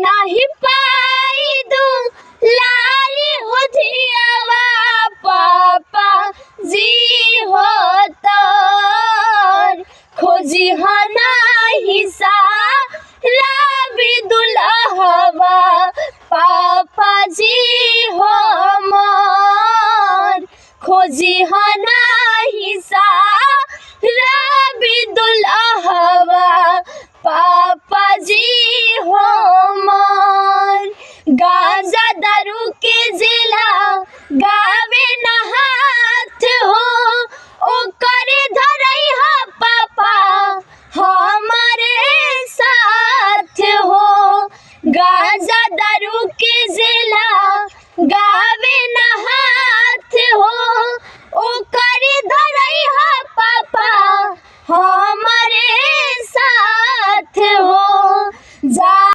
नाही पाई दू लारी हो धियावा पापा जी हो तर खोजी हा नाही सा लाबी दुल्हवा पापा जी हो मोर खोजी हा नाही सा लाबी दुल्हवा पापा जी हो मोर गांजा दारू के जिला गावे न हाथ हो ओ करे धरई हा पापा हमारे साथ हो गांजा दारू के जिला गावे न